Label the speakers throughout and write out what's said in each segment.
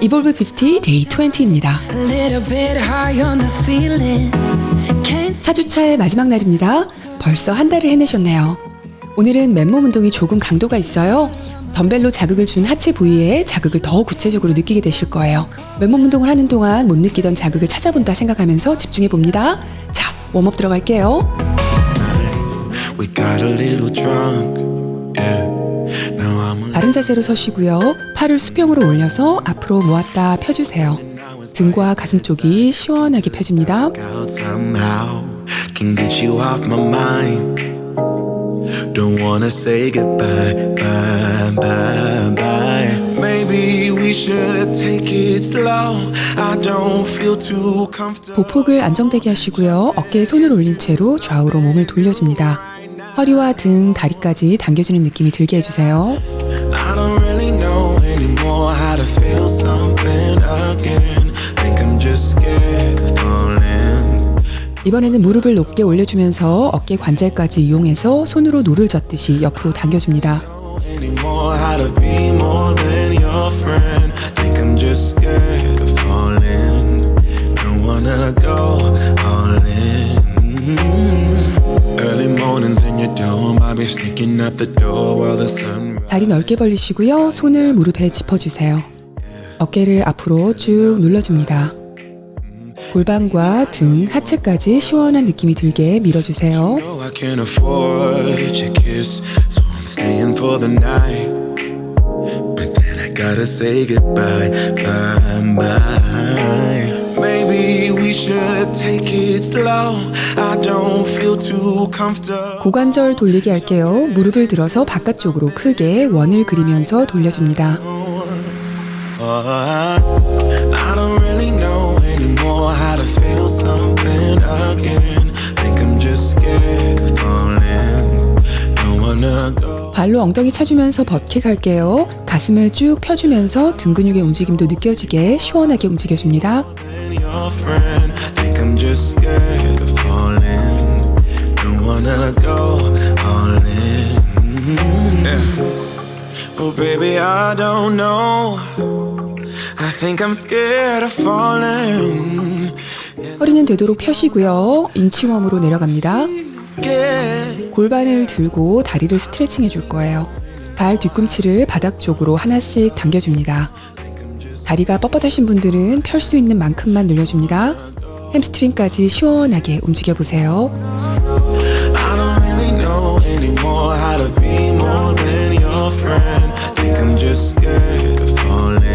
Speaker 1: 이볼브 50 데이 20입니다. 4주차의 마지막 날입니다. 벌써 한 달을 해내셨네요. 오늘은 맨몸 운동이 조금 강도가 있어요. 덤벨로 자극을 준 하체 부위에 자극을 더 구체적으로 느끼게 되실 거예요. 맨몸 운동을 하는 동안 못 느끼던 자극을 찾아본다 생각하면서 집중해 봅니다. 자, 웜업 들어갈게요. 바른 자세로 서시고요. 팔을 수평으로 올려서 앞으로 모았다 펴주세요. 등과 가슴 쪽이 시원하게 펴집니다.
Speaker 2: Don't wanna say goodbye, bye, bye, bye. Maybe we should take it slow. I don't feel too comfortable.
Speaker 1: 보폭을 안정되게 하시고요. 어깨에 손을 올린 채로 좌우로 몸을 돌려줍니다. 허리와 등, 다리까지 당겨지는 느낌이 들게 해주세요.
Speaker 2: I don't really know anymore how to feel something again. Think I'm just scared of falling.
Speaker 1: 이번에는 무릎을 높게 올려주면서 어깨 관절까지 이용해서 손으로 노를 젓듯이 옆으로 당겨줍니다. 다리 넓게 벌리시고요. 손을 무릎에 짚어주세요. 어깨를 앞으로 쭉 눌러줍니다. 골반과 등, 하체까지 시원한 느낌이 들게 밀어주세요. 고관절 돌리기 할게요. 무릎을 들어서 바깥쪽으로 크게 원을 그리면서 돌려줍니다.
Speaker 2: How to feel something again. Think I'm just scared of falling. Don't wanna go.
Speaker 1: 발로 엉덩이 차주면서 버킥 할게요. 가슴을 쭉 펴주면서 등 근육의 움직임도 느껴지게 시원하게 움직여줍니다.
Speaker 2: Think I'm just scared of falling. Don't wanna go all in. Oh baby, I don't know. I think I'm scared of falling.
Speaker 1: 허리는 되도록 펴시고요. 인치웜으로 내려갑니다. 골반을 들고 다리를 스트레칭 해줄 거예요. 발 뒤꿈치를 바닥 쪽으로 하나씩 당겨줍니다. 다리가 뻣뻣하신 분들은 펼 수 있는 만큼만 늘려줍니다. 햄스트링까지 시원하게 움직여보세요.
Speaker 2: I don't really know anymore how to be more than your friend. Think I'm just scared of falling.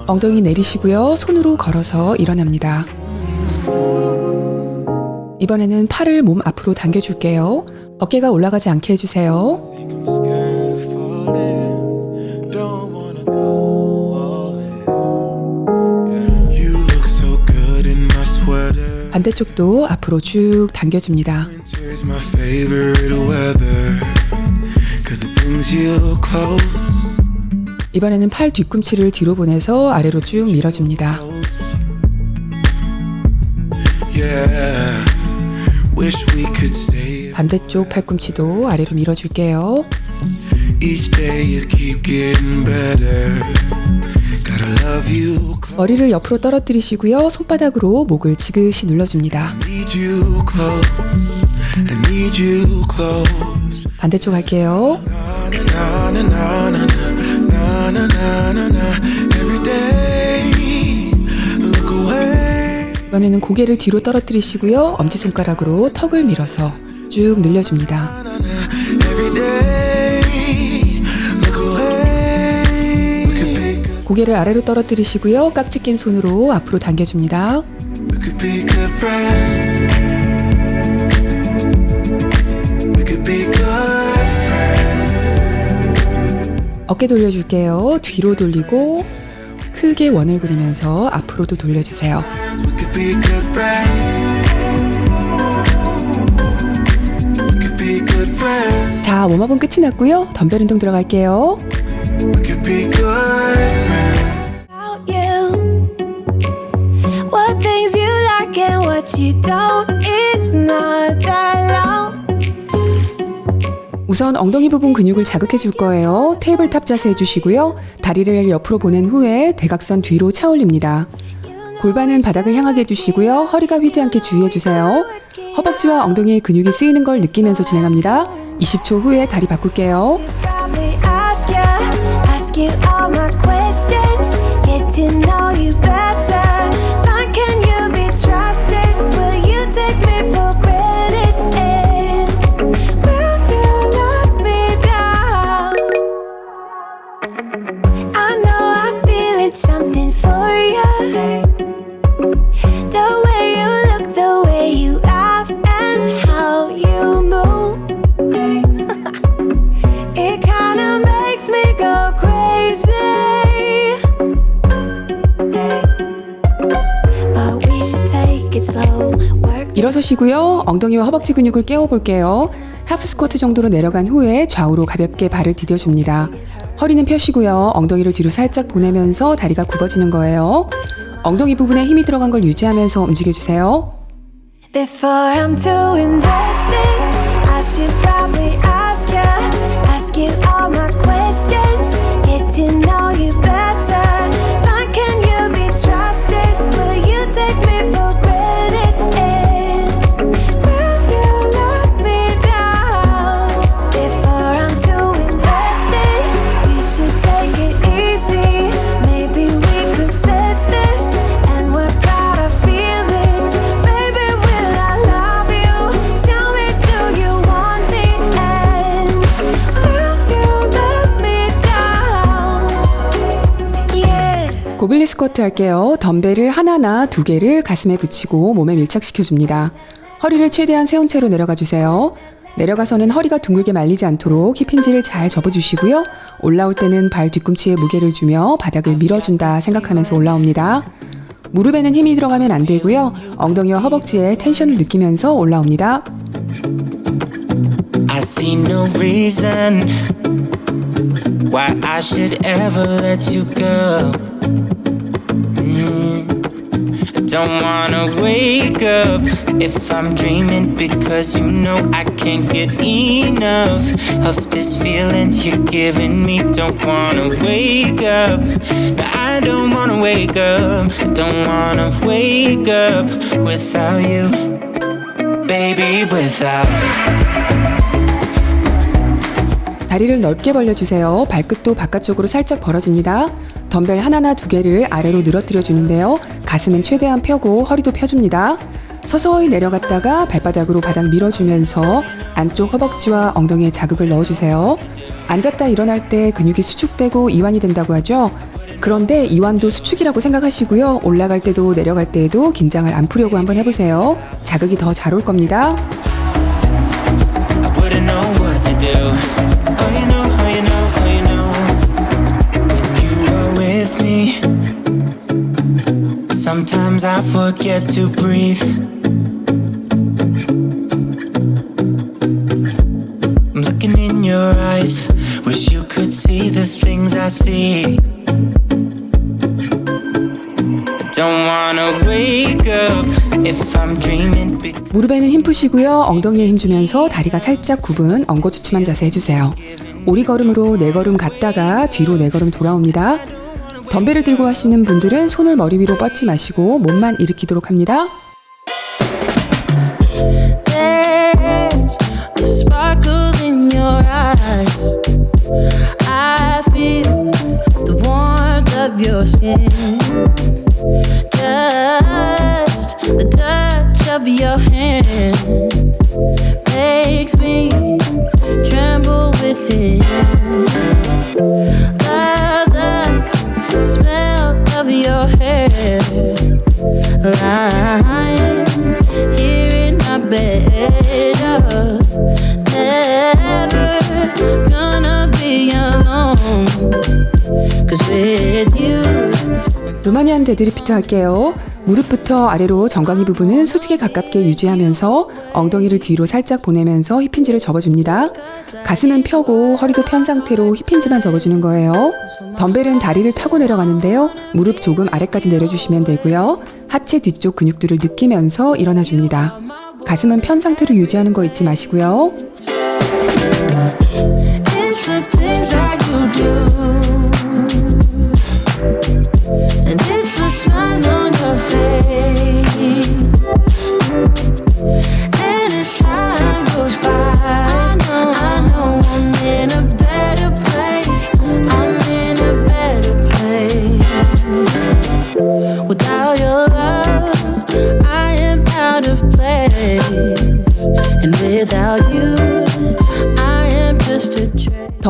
Speaker 1: 엉덩이 내리시고요. 손으로 걸어서 일어납니다. 이번에는 팔을 몸 앞으로 당겨줄게요. 어깨가 올라가지 않게 해주세요.
Speaker 2: Think I'm scared of falling. Don't wanna go all in. You look so good in my sweater.
Speaker 1: 반대쪽도 앞으로 쭉 당겨줍니다.
Speaker 2: Winter's my favorite weather. 'Cause it brings you close.
Speaker 1: 이번에는 팔 뒤꿈치를 뒤로 보내서 아래로 쭉 밀어줍니다.
Speaker 2: Yeah. Wish we could stay.
Speaker 1: 반대쪽 팔꿈치도 아래로 밀어줄게요.
Speaker 2: Each day you keep getting better. Gotta love you close.
Speaker 1: 머리를 옆으로 떨어뜨리시고요. 손바닥으로 목을 지그시 눌러줍니다.
Speaker 2: Need you close. I need you close.
Speaker 1: 반대쪽 할게요.
Speaker 2: Na na na na na na na na na na. Every day look away.
Speaker 1: 이번에는 고개를 뒤로 떨어뜨리시고요. 엄지손가락으로 턱을 밀어서 쭉 늘려줍니다.
Speaker 2: Every day look away. We could be good.
Speaker 1: 고개를 아래로 떨어뜨리시고요. 깍지 낀 손으로 앞으로 당겨줍니다.
Speaker 2: We could be good friends. We could be good friends.
Speaker 1: 어깨 돌려줄게요. 뒤로 돌리고 크게 원을 그리면서 앞으로도 돌려주세요.
Speaker 2: We could be good friends. We could be good friends.
Speaker 1: 자, 웜업은 끝이 났고요. 덤벨 운동 들어갈게요.
Speaker 2: We could be good friends.
Speaker 3: About you, what things you like and what you don't. It's not that long.
Speaker 1: 우선 엉덩이 부분 근육을 자극해 줄 거예요. 테이블탑 자세 해주시고요. 다리를 옆으로 보낸 후에 대각선 뒤로 차 올립니다. 골반은 바닥을 향하게 해주시고요. 허리가 휘지 않게 주의해주세요. 허벅지와 엉덩이의 근육이 쓰이는 걸 느끼면서 진행합니다. 20초 후에 다리 바꿀게요.
Speaker 3: Probably ask you all my questions, get to know you better. Like, can you be trusted? Will you take me for granted? And will you let me down? I know I'm feeling something for you. The way you look, the way you act, and how you move. It kinda makes me go crazy. But we should take it slow. Work
Speaker 1: 일어서시고요. 엉덩이와 허벅지 근육을 깨워볼게요. 하프 스쿼트 정도로 내려간 후에 좌우로 가볍게 발을 디뎌줍니다. 허리는 펴시고요. 엉덩이를 뒤로 살짝 보내면서 다리가 굽어지는 거예요. 엉덩이 부분에 힘이 들어간 걸 유지하면서 움직여주세요.
Speaker 3: Before I'm too invested, I should probably ask you all my questions, get to know you better. Like, can you be trusted? Will you take me for granted? And will you let me down? Before I'm too invested, we should take it easy. Maybe we could test this and work out our feelings. Baby, will I love you? Tell me, do you want me? And will you let me down? Yeah.
Speaker 1: 고블린 스쿼트 할게요. 덤벨을 하나나 두 개를 가슴에 붙이고 몸에 밀착시켜줍니다. 허리를 최대한 세운 채로 내려가 주세요. 내려가서는 허리가 둥글게 말리지 않도록 힙힌지를 잘 접어주시고요. 올라올 때는 발 뒤꿈치에 무게를 주며 바닥을 밀어준다 생각하면서 올라옵니다. 무릎에는 힘이 들어가면 안 되고요. 엉덩이와 허벅지에 텐션을 느끼면서 올라옵니다.
Speaker 4: I see no reason why I should ever let you go. Don't wanna wake up if I'm dreaming, because you know I can't get enough of this feeling you're giving me. Don't wanna wake up. No, I don't wanna wake up. Don't wanna wake up without you, baby, without.
Speaker 1: 다리를 넓게 벌려주세요. 발끝도 바깥쪽으로 살짝 벌어집니다. 덤벨 하나나 두 개를 아래로 늘어뜨려 주는데요. 가슴은 최대한 펴고 허리도 펴줍니다. 서서히 내려갔다가 발바닥으로 바닥 밀어주면서 안쪽 허벅지와 엉덩이에 자극을 넣어주세요. 앉았다 일어날 때 근육이 수축되고 이완이 된다고 하죠. 그런데 이완도 수축이라고 생각하시고요. 올라갈 때도 내려갈 때에도 긴장을 안 푸려고 한번 해보세요. 자극이 더 잘 올 겁니다.
Speaker 4: I wouldn't know what to do. Oh, you know, oh, you know, oh, you know. When you are with me, sometimes I forget to breathe. I'm looking in your eyes, wish you could see the things I see. I don't wanna wake up if I'm dreaming.
Speaker 1: 무릎에는 힘 푸시고요. 엉덩이에 힘 주면서 다리가 살짝 굽은 엉거주춤한 자세 해주세요. 오리걸음으로 4걸음 갔다가 뒤로 4걸음 돌아옵니다. 덤벨을 들고 하시는 분들은 손을 머리 위로 뻗지 마시고 몸만 일으키도록 합니다.
Speaker 5: There's a sparkle in your eyes. I feel the warmth of your skin. Just the touch of your hand makes me tremble within. Love the smell of your hair. Lying here in my bed. Never gonna be alone. 'Cause with you.
Speaker 1: 루마니안 데드리프트 할게요. 무릎부터 아래로 정강이 부분은 수직에 가깝게 유지하면서 엉덩이를 뒤로 살짝 보내면서 힙힌지를 접어줍니다. 가슴은 펴고 허리도 편 상태로 힙힌지만 접어주는 거예요. 덤벨은 다리를 타고 내려가는데요. 무릎 조금 아래까지 내려주시면 되고요. 하체 뒤쪽 근육들을 느끼면서 일어나줍니다. 가슴은 편 상태로 유지하는 거 잊지 마시고요.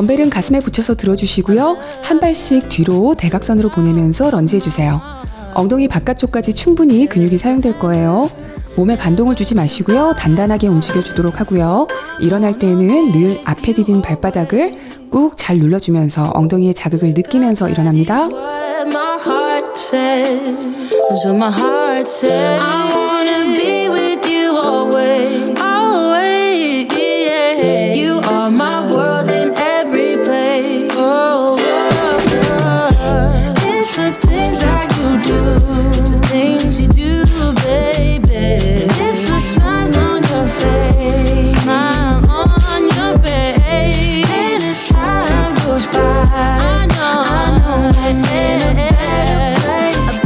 Speaker 1: 덤벨은 가슴에 붙여서 들어주시고요. 한 발씩 뒤로 대각선으로 보내면서 런지해주세요. 엉덩이 바깥쪽까지 충분히 근육이 사용될 거예요. 몸에 반동을 주지 마시고요. 단단하게 움직여주도록 하고요. 일어날 때는 늘 앞에 디딘 발바닥을 꾹 잘 눌러주면서 엉덩이의 자극을 느끼면서 일어납니다.
Speaker 5: What my heart says is what my heart says. I wanna be with you always, always. Yeah. You are my world in every place. Oh, it's the things that you do, it's the things you do, baby. It's the smile on your face, smile on your face. And as time goes by, I know I'm in a better place.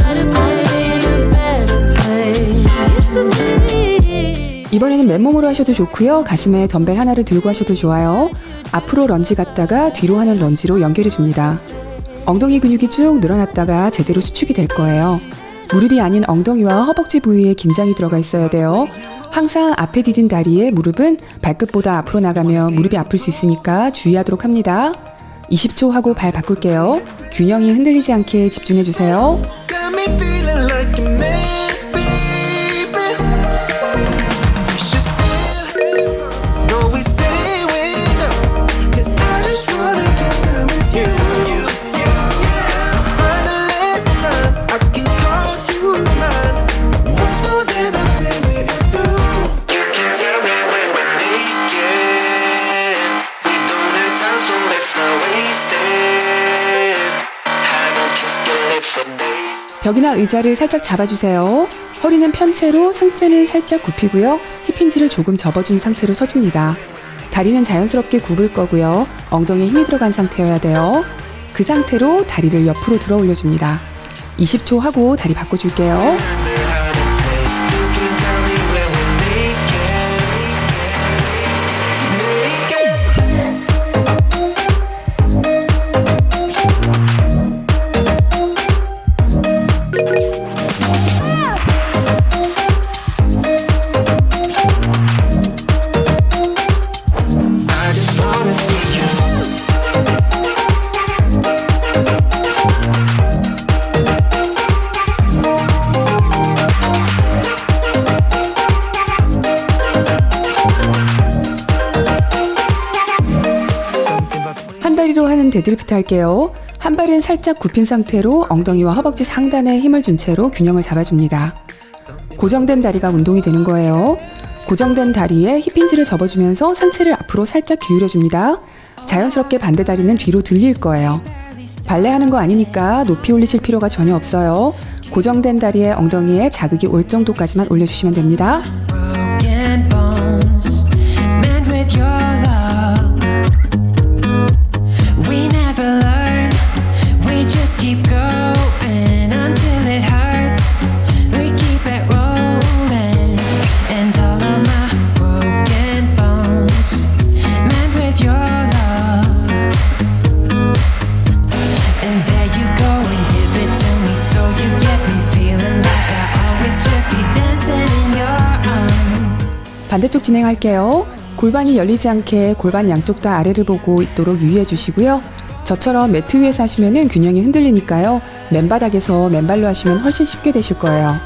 Speaker 5: It's a thing.
Speaker 1: 이번에는 맨몸으로 하셔도 좋고요. 가슴에 덤벨 하나를 들고 하셔도 좋아요. 앞으로 런지 갔다가 뒤로 하는 런지로 연결해 줍니다. 엉덩이 근육이 쭉 늘어났다가 제대로 수축이 될 거예요. 무릎이 아닌 엉덩이와 허벅지 부위에 긴장이 들어가 있어야 돼요. 항상 앞에 디딘 다리에 무릎은 발끝보다 앞으로 나가면 무릎이 아플 수 있으니까 주의하도록 합니다. 20초 하고 발 바꿀게요. 균형이 흔들리지 않게 집중해 주세요.
Speaker 2: Got me feeling like a mess, baby. We should still go we say we go. 'Cause I just wanna get down with you. For the last time, I can call you mine. Once more than I stay with you. You can tell me when we're naked. We don't have time, so let's not waste it. Haven't kissed your lips for days.
Speaker 1: 벽이나 의자를 살짝 잡아주세요. 허리는 편 채로 상체는 살짝 굽히고요. 힙힌지를 조금 접어준 상태로 서줍니다. 다리는 자연스럽게 굽을 거고요. 엉덩이에 힘이 들어간 상태여야 돼요. 그 상태로 다리를 옆으로 들어 올려줍니다. 20초 하고 다리 바꿔줄게요.
Speaker 2: How to taste. You can tell me when we're naked. I just wanna see you.
Speaker 1: 한 다리로 하는 데드리프트 할게요. 한 발은 살짝 굽힌 상태로 엉덩이와 허벅지 상단에 힘을 준 채로 균형을 잡아줍니다. 고정된 다리가 운동이 되는 거예요. 고정된 다리에 힙힌지를 접어주면서 상체를 앞으로 살짝 기울여줍니다. 자연스럽게 반대 다리는 뒤로 들릴 거예요. 발레하는 거 아니니까 높이 올리실 필요가 전혀 없어요. 고정된 다리에 엉덩이에 자극이 올 정도까지만 올려주시면 됩니다.
Speaker 5: Broken bones, mend with your love. We never learn, we just keep going until it hurts. We keep it rolling, and all of my broken bones, mend with your love. And there you go and give it to me, so you get me feeling like I always should be dancing in your arms.
Speaker 1: 반대쪽 진행할게요. 골반이 열리지 않게 골반 양쪽 다 아래를 보고 있도록 유의해 주시고요. 저처럼 매트 위에서 하시면 균형이 흔들리니까요. 맨바닥에서 맨발로 하시면 훨씬 쉽게 되실 거예요.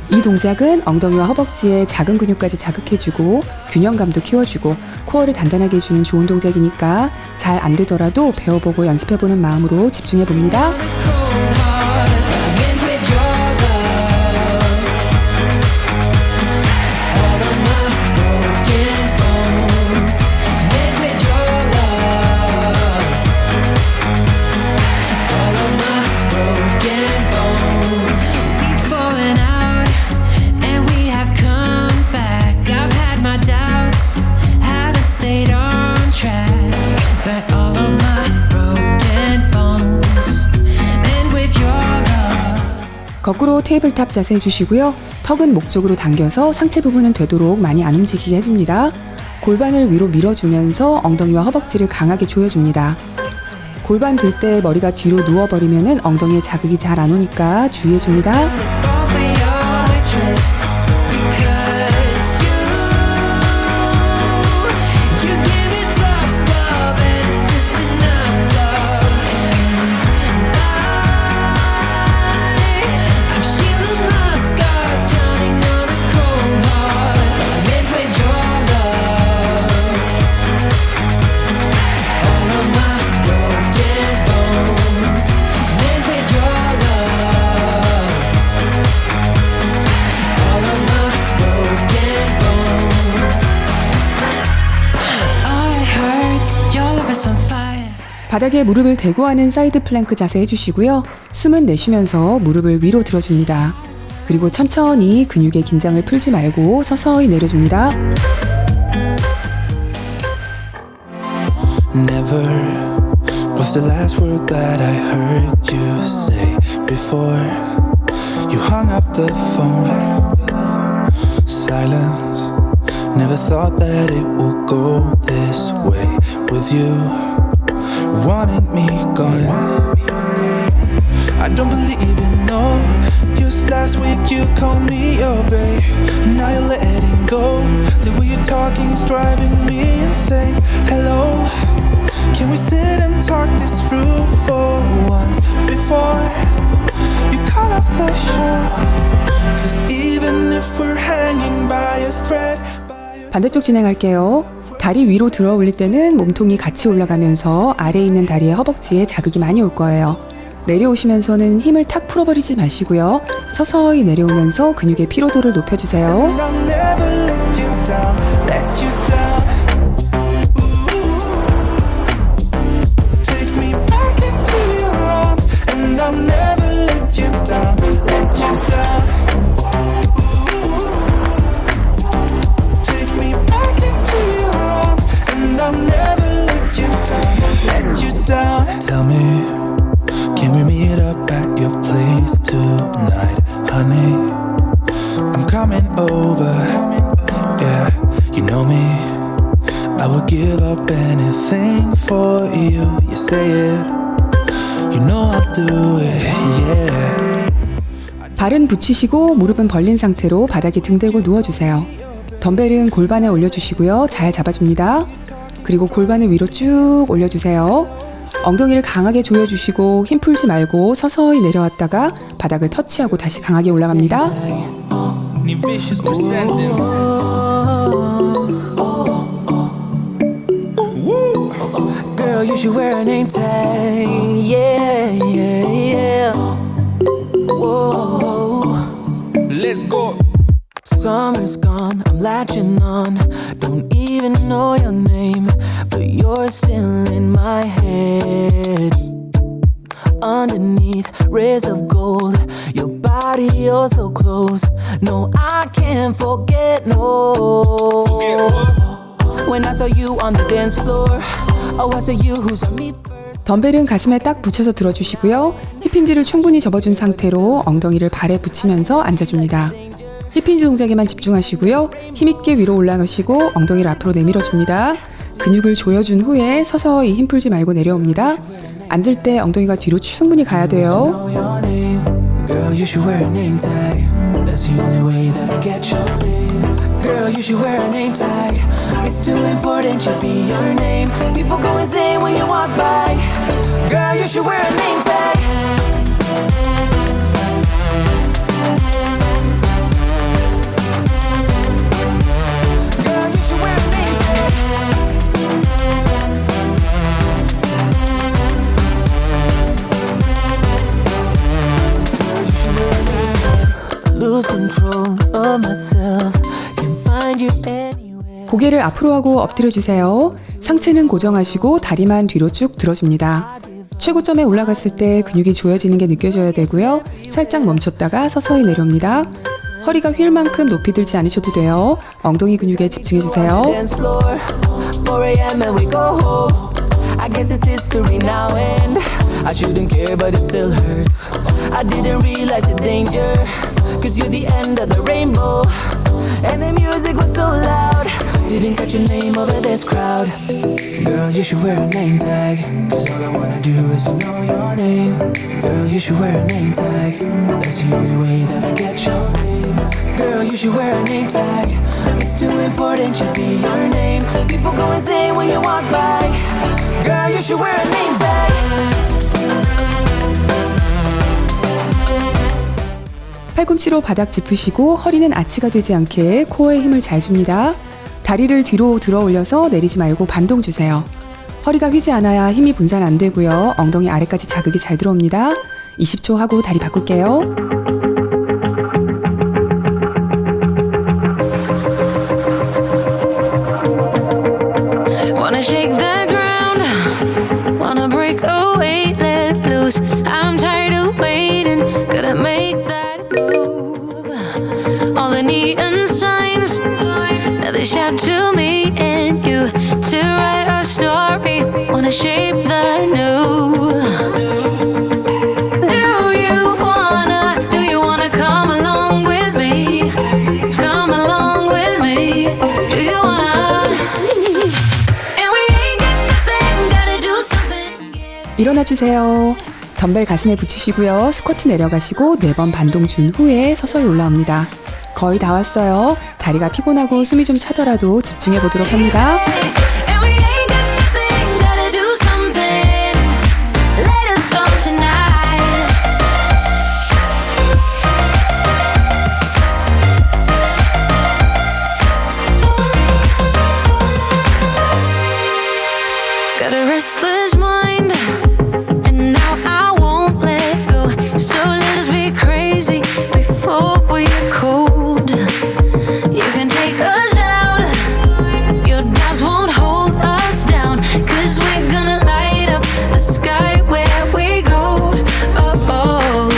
Speaker 1: 이 동작은 엉덩이와 허벅지의 작은 근육까지 자극해주고 균형감도 키워주고 코어를 단단하게 해주는 좋은 동작이니까 잘 안 되더라도 배워보고 연습해보는 마음으로 집중해봅니다.
Speaker 5: Cold heart, mend with your love. All of my broken bones, mend with your love. All of my broken bones. We've fallen out and we have come back. I've had my doubts, haven't stayed on track, but all of my broken bones, mend with your love.
Speaker 1: 거꾸로 테이블탑 자세 해주시고요. 턱은 목 쪽으로 당겨서 상체 부분은 되도록 많이 안 움직이게 해줍니다. 골반을 위로 밀어주면서 엉덩이와 허벅지를 강하게 조여줍니다. 골반 들 때 머리가 뒤로 누워버리면 엉덩이에 자극이 잘 안 오니까 주의해줍니다.
Speaker 5: Fall for your tricks, because you give me tough love and it's just enough.
Speaker 1: 바닥에 무릎을 대고 하는 사이드 플랭크 자세 해주시고요. 숨은 내쉬면서 무릎을 위로 들어줍니다. 그리고 천천히 근육의 긴장을 풀지 말고 서서히 내려줍니다.
Speaker 2: Never was the last word that I heard you say before you hung up the phone. Silence, never thought that it would go this way with you wanting me gone. I don't believe in no. Just last week you called me your babe. Now you're letting go. The way you're talking is driving me insane. Hello, can we sit and talk this through for once before you cut off the show? Cause even if we're hanging by a thread.
Speaker 1: 반대쪽 진행할게요. 다리 위로 들어 올릴 때는 몸통이 같이 올라가면서 아래에 있는 다리의 허벅지에 자극이 많이 올 거예요. 내려오시면서는 힘을 탁 풀어버리지 마시고요. 서서히 내려오면서 근육의 피로도를 높여주세요.
Speaker 2: And I'll never let you down, let you down. Ooh, take me back into your arms, and I'll never let you down, let you down. Ooh, take me back into your arms, and I'll never let you down, let you down. Tell me, can we meet up at your place tonight, honey? I'm coming over, yeah, you know me. I would give up anything for you. You say it, you know I'll do it, yeah.
Speaker 1: 발은 붙이시고 무릎은 벌린 상태로 바닥에 등 대고 누워주세요. 덤벨은 골반에 올려주시고요. 잘 잡아줍니다. 그리고 골반을 위로 쭉 올려주세요. 엉덩이를 강하게 조여주시고 힘 풀지 말고 서서히 내려왔다가 바닥을 터치하고 다시 강하게 올라갑니다.
Speaker 2: Vicious presenting. Girl, you should wear a name tag. Yeah, yeah, yeah. Whoa. Let's go. Summer's gone, I'm latching on. Don't even know your name, but you're still in my head. Underneath rays of gold, your body, you're so close. No, I can't forget, no. When I saw you on the dance floor, oh, I saw you who saw me first.
Speaker 1: 덤벨은 가슴에 딱 붙여서 들어주시고요. 힙힌지를 충분히 접어준 상태로 엉덩이를 발에 붙이면서 앉아줍니다. 힙힌지 동작에만 집중하시고요. 힘있게 위로 올라가시고 엉덩이를 앞으로 내밀어줍니다. 근육을 조여준 후에 서서히 힘 풀지 말고 내려옵니다. 앉을 때 엉덩이가 뒤로 충분히 가야 돼요.
Speaker 2: Girl, you should wear a name tag. That's the only way that I get your name. Girl, you should wear a name tag. It's too important to be your name. People go insane when you walk by. Girl, you should wear a name tag. Girl, you should wear a name tag. Lose control of myself. Can find you anywhere.
Speaker 1: 고개를 앞으로 하고 엎드려 주세요. 상체는 고정하시고 다리만 뒤로 쭉 들어줍니다. 최고점에 올라갔을 때 근육이 조여지는 게 느껴져야 되고요. 살짝 멈췄다가 서서히 내려옵니다. 허리가 휠 만큼 높이 들지 않으셔도 돼요. 엉덩이 근육에 집중해 주세요.
Speaker 2: Dance floor, 4 a.m. and we go home. I guess it's history now and I shouldn't care but it still hurts. I didn't realize the danger, cause you're the end of the rainbow. And the music was so loud, didn't catch your name over this crowd. Girl, you should wear a name tag, cause all I wanna do is to know your name. Girl, you should wear a name tag, that's the only way that I get your name. Girl, you should wear a name tag, it's too important to be your name. People go insane when you walk by. Girl, you should wear a name tag.
Speaker 1: 팔꿈치로 바닥 짚으시고 허리는 아치가 되지 않게 코어에 힘을 잘 줍니다. 다리를 뒤로 들어 올려서 내리지 말고 반동 주세요. 허리가 휘지 않아야 힘이 분산 안 되고요. 엉덩이 아래까지 자극이 잘 들어옵니다. 20초 하고 다리 바꿀게요.
Speaker 5: Wanna shake the ground, wanna break close. I'm tired of waiting, gotta make that move. All the neon signs, now they shout to me and you to write our story, wanna shape the new. Do you wanna come along with me? Come along with me. Do you wanna? And we ain't got nothing, gotta do something.
Speaker 1: 일어나 주세요. 덤벨 가슴에 붙이시고요. 스쿼트 내려가시고 4번 반동 준 후에 서서히 올라옵니다. 거의 다 왔어요. 다리가 피곤하고 숨이 좀 차더라도 집중해 보도록 합니다.
Speaker 5: And we ain't got nothing, gotta do something. Let us all tonight. Got a restless mind, and now I won't let go. So let us be crazy before we get cold. You can take us out, your doubts won't hold us down, 'cause we're gonna light up the sky where we go. Oh,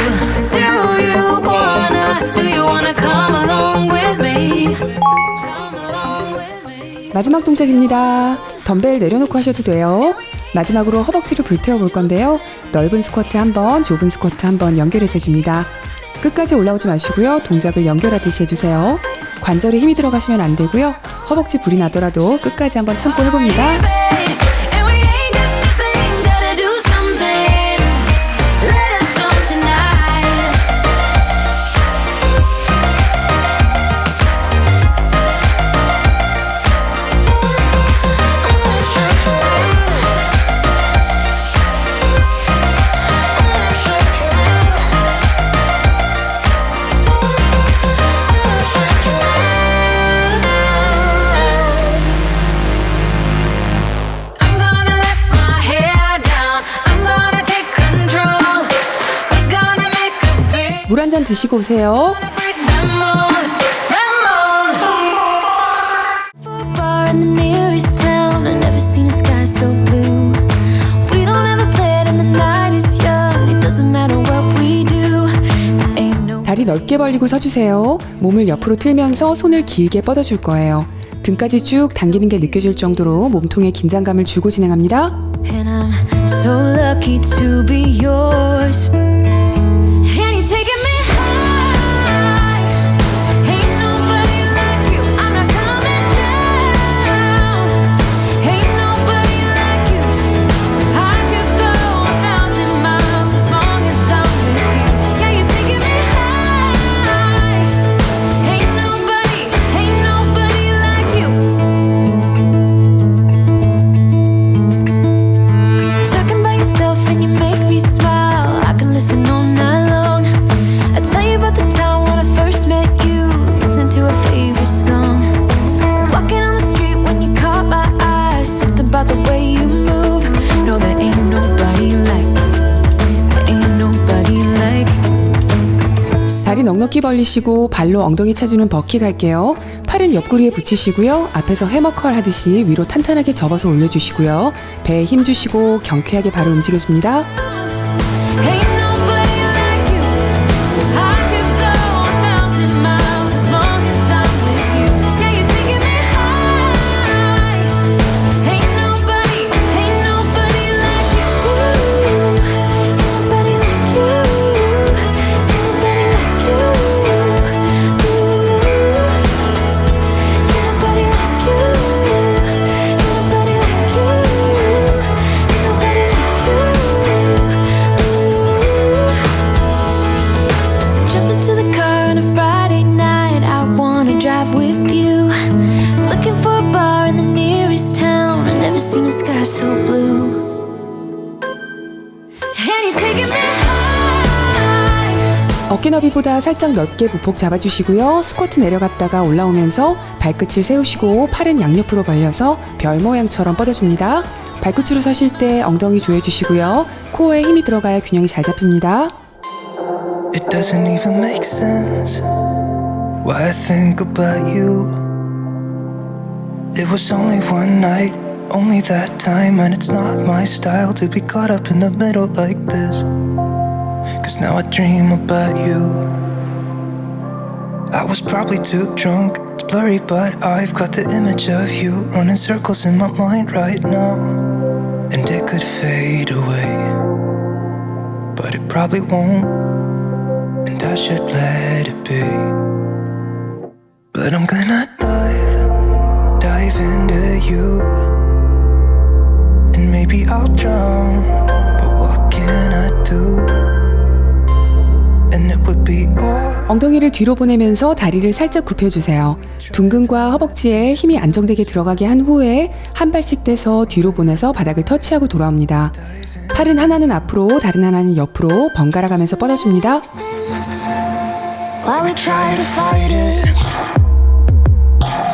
Speaker 5: do you wanna come along with me? Come along with me.
Speaker 1: 마지막 동작입니다. 덤벨 내려놓고 하셔도 돼요. 마지막으로 허벅지를 불태워 볼 건데요. 넓은 스쿼트 한번, 좁은 스쿼트 한번 연결해서 해줍니다. 끝까지 올라오지 마시고요. 동작을 연결하듯이 해주세요. 관절에 힘이 들어가시면 안 되고요. 허벅지 불이 나더라도 끝까지 한번 참고 해봅니다.
Speaker 5: And we ain't got nothing, gotta do something. Let us all tonight. I'm gonna let my hair down. I'm gonna take control. We're gonna make a big
Speaker 1: 물 한 잔 드시고 오세요.
Speaker 5: break them mold, them mold. For a bar in the nearest town, I've never seen a sky so blue. We don't have a plan and the night is young. It doesn't matter what we do. There ain't no
Speaker 1: 다리 넓게 벌리고 서주세요. 몸을 옆으로 틀면서 손을 길게 뻗어줄 거예요. 등까지 쭉 당기는 게 느껴질 정도로 몸통에 긴장감을 주고 진행합니다.
Speaker 5: And I'm so lucky to be yours. And you're taking me high. Ain't nobody like you. I'm not coming down. Ain't nobody like you. I could go 1,000 miles as long as I'm with you. Yeah, you're taking me high. Ain't nobody like you. Talking about yourself and you make me smile. I can listen all night long. I tell you about the time when I first met you, listening to a favorite song. Walking on the street when you caught my eye. Something about the way you move. No, there ain't nobody like. There ain't nobody like.
Speaker 1: 다리 넉넉히 벌리시고 발로 엉덩이 차주는 버킥 할게요. 팔은 옆구리에 붙이시고요. 앞에서 해머컬 하듯이 위로 탄탄하게 접어서 올려주시고요. 배에 힘 주시고 경쾌하게 발을 움직여줍니다.
Speaker 5: Ain't nobody like you. I could go 1,000 miles as long as I'm with you. Yeah, you're taking me high. Ain't nobody like you. Ain't nobody like you. Ain't nobody like you. Ain't nobody like you. Ain't nobody like you. Ain't nobody like you. Jump into the car on a Friday night. I wanna drive with you. Looking for a bar in the nearest town. I've never seen a sky so blue. And you're taking me high.
Speaker 1: 어깨 너비보다 살짝 넓게 보폭 잡아주시고요. 스쿼트 내려갔다가 올라오면서 발끝을 세우시고 팔은 양옆으로 벌려서 별 모양처럼 뻗어줍니다. 발끝으로 서실 때 엉덩이 조여주시고요. 코어에 힘이 들어가야 균형이 잘 잡힙니다.
Speaker 2: It doesn't even make sense why I think about you. It was only one night, only that time, and it's not my style to be caught up in the middle like this. Cause now I dream about you. I was probably too drunk, it's blurry, but I've got the image of you running circles in my mind right now. And it could fade away, but it probably won't, and I should let it be. But I'm gonna dive into you, and maybe I'll drown, but what can I do? And it would be all.
Speaker 1: 엉덩이를 뒤로 보내면서 다리를 살짝 굽혀주세요. 둔근과 허벅지에 힘이 안정되게 들어가게 한 후에 한 발씩 떼서 뒤로 보내서 바닥을 터치하고 돌아옵니다. 팔은 하나는 앞으로, 다른 하나는 옆으로 번갈아 가면서 뻗어줍니다.
Speaker 3: While we try to fight it,